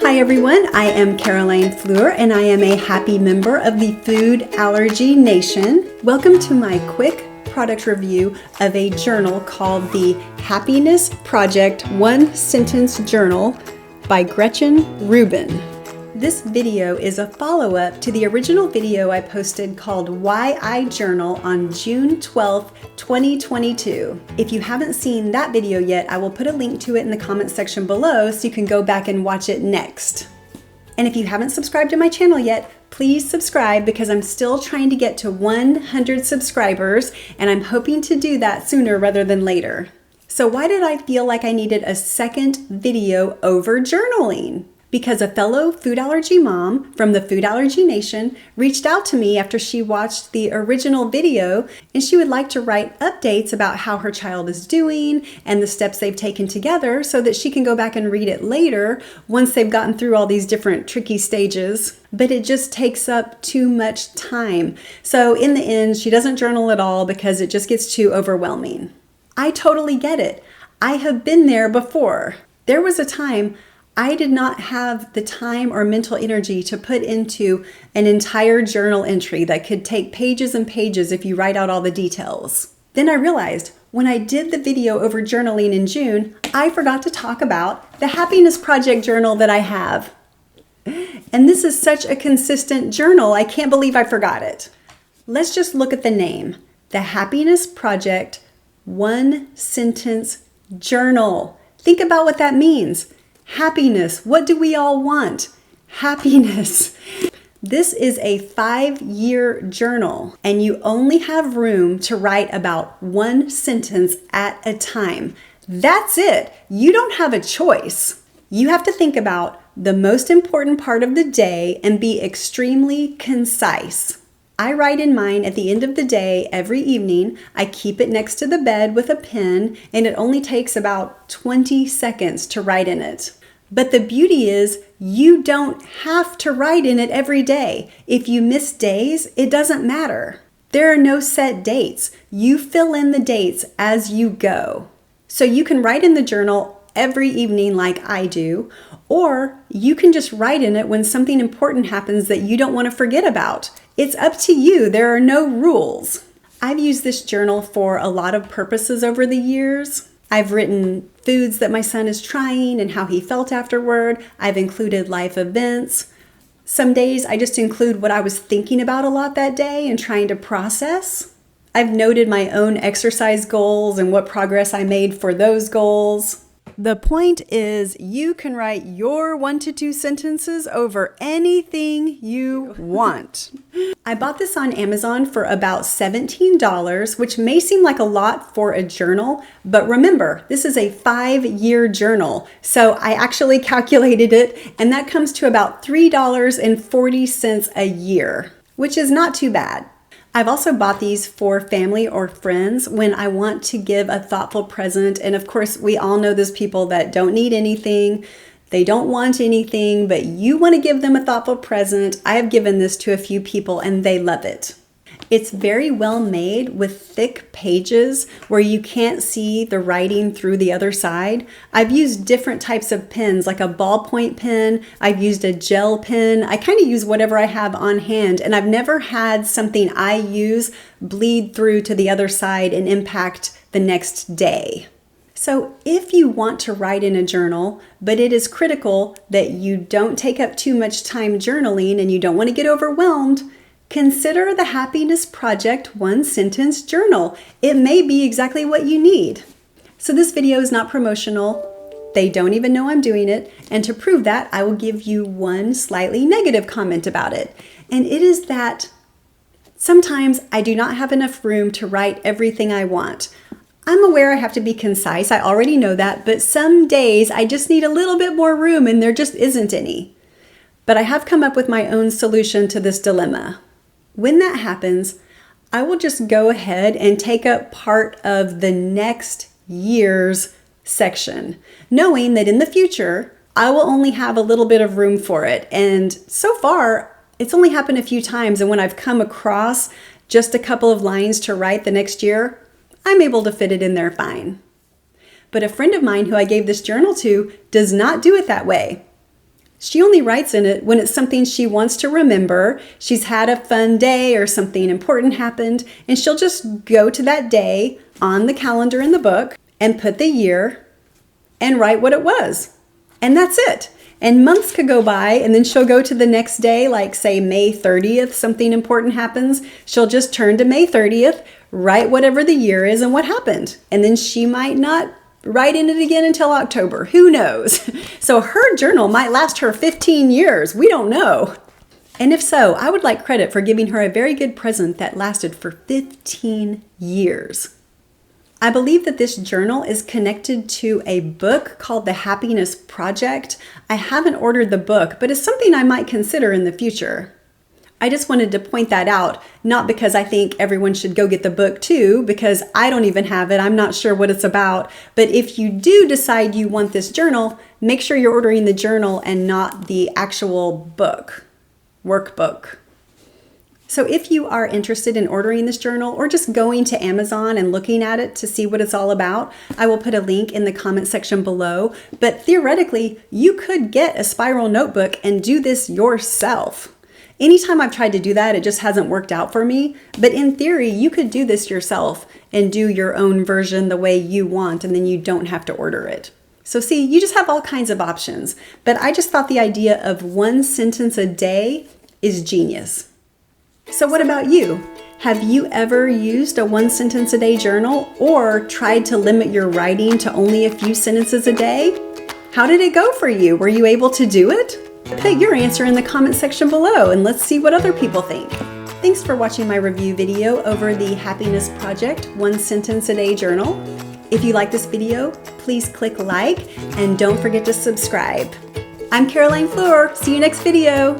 Hi everyone, I am Fleur and I am a happy member of the Food Allergy Nation. Welcome to my quick product review of a journal called the Happiness Project One Sentence Journal by Gretchen Rubin. This video is a follow-up to the original video I posted called Why I Journal on June 12th, 2022. If you haven't seen that video yet, I will put a link to it in the comment section below so you can go back and watch it next. And if you haven't subscribed to my channel yet, please subscribe because I'm still trying to get to 100 subscribers and I'm hoping to do that sooner rather than later. So why did I feel like I needed a second video over journaling? Because a fellow food allergy mom from the Food Allergy Nation reached out to me after she watched the original video and she would like to write updates about how her child is doing and the steps they've taken together so that she can go back and read it later once they've gotten through all these different tricky stages. But it just takes up too much time. So in the end, she doesn't journal at all because it just gets too overwhelming. I totally get it. I have been there before. There was a time I did not have the time or mental energy to put into an entire journal entry that could take pages and pages if you write out all the details. Then I realized when I did the video over journaling in June, I forgot to talk about the Happiness Project journal that I have. And this is such a consistent journal, I can't believe I forgot it. Let's just look at the name, the Happiness Project One Sentence Journal. Think about what that means. Happiness. What do we all want? Happiness. This is a 5-year journal and you only have room to write about one sentence at a time. That's it. You don't have a choice. You have to think about the most important part of the day and be extremely concise. I write in mine at the end of the day every evening. I keep it next to the bed with a pen and it only takes about 20 seconds to write in it. But the beauty is you don't have to write in it every day. If you miss days, it doesn't matter. There are no set dates. You fill in the dates as you go. So you can write in the journal every evening like I do, or you can just write in it when something important happens that you don't want to forget about. It's up to you. There are no rules. I've used this journal for a lot of purposes over the years. I've written foods that my son is trying and how he felt afterward. I've included life events. Some days I just include what I was thinking about a lot that day and trying to process. I've noted my own exercise goals and what progress I made for those goals. The point is you can write your 1 to 2 sentences over anything you want. I bought this on Amazon for about $17, which may seem like a lot for a journal, but remember, this is a 5-year journal. So I actually calculated it and that comes to about $3.40 a year, which is not too bad. I've also bought these for family or friends when I want to give a thoughtful present. And of course, we all know those people that don't need anything. They don't want anything, but you want to give them a thoughtful present. I have given this to a few people and they love it. It's very well made with thick pages where you can't see the writing through the other side. I've used different types of pens, like a ballpoint pen. I've used a gel pen. I kind of use whatever I have on hand, and I've never had something I use bleed through to the other side and impact the next day. So if you want to write in a journal, but it is critical that you don't take up too much time journaling and you don't want to get overwhelmed, consider the Happiness Project One Sentence Journal. It may be exactly what you need. So this video is not promotional. They don't even know I'm doing it. And to prove that, I will give you one slightly negative comment about it. And it is that sometimes I do not have enough room to write everything I want. I'm aware I have to be concise. I already know that. But some days I just need a little bit more room and there just isn't any. But I have come up with my own solution to this dilemma. When that happens, I will just go ahead and take up part of the next year's section, knowing that in the future, I will only have a little bit of room for it. And so far, it's only happened a few times. And when I've come across just a couple of lines to write the next year, I'm able to fit it in there fine. But a friend of mine who I gave this journal to does not do it that way. She only writes in it when it's something she wants to remember. She's had a fun day or something important happened, and she'll just go to that day on the calendar in the book and put the year and write what it was. And that's it. And months could go by, and then she'll go to the next day, like say May 30th, something important happens. She'll just turn to May 30th, write whatever the year is and what happened. And then she might not write in it again until October. Who knows? So her journal might last her 15 years. We don't know. And if so, I would like credit for giving her a very good present that lasted for 15 years. I believe that this journal is connected to a book called The Happiness Project. I haven't ordered the book, but it's something I might consider in the future. I just wanted to point that out, not because I think everyone should go get the book too, because I don't even have it. I'm not sure what it's about. But if you do decide you want this journal, make sure you're ordering the journal and not the actual book, workbook. So if you are interested in ordering this journal or just going to Amazon and looking at it to see what it's all about, I will put a link in the comment section below. But theoretically, you could get a spiral notebook and do this yourself. Anytime I've tried to do that, it just hasn't worked out for me. But in theory, you could do this yourself and do your own version the way you want, and then you don't have to order it. So see, you just have all kinds of options. But I just thought the idea of 1 sentence a day is genius. So what about you? Have you ever used a 1 sentence a day journal or tried to limit your writing to only a few sentences a day? How did it go for you? Were you able to do it? Put your answer in the comment section below and let's see what other people think. Thanks for watching my review video over the Happiness Project 1 Sentence a Day Journal. If you like this video, please click like and don't forget to subscribe. I'm Caroline Fleur. See you next video.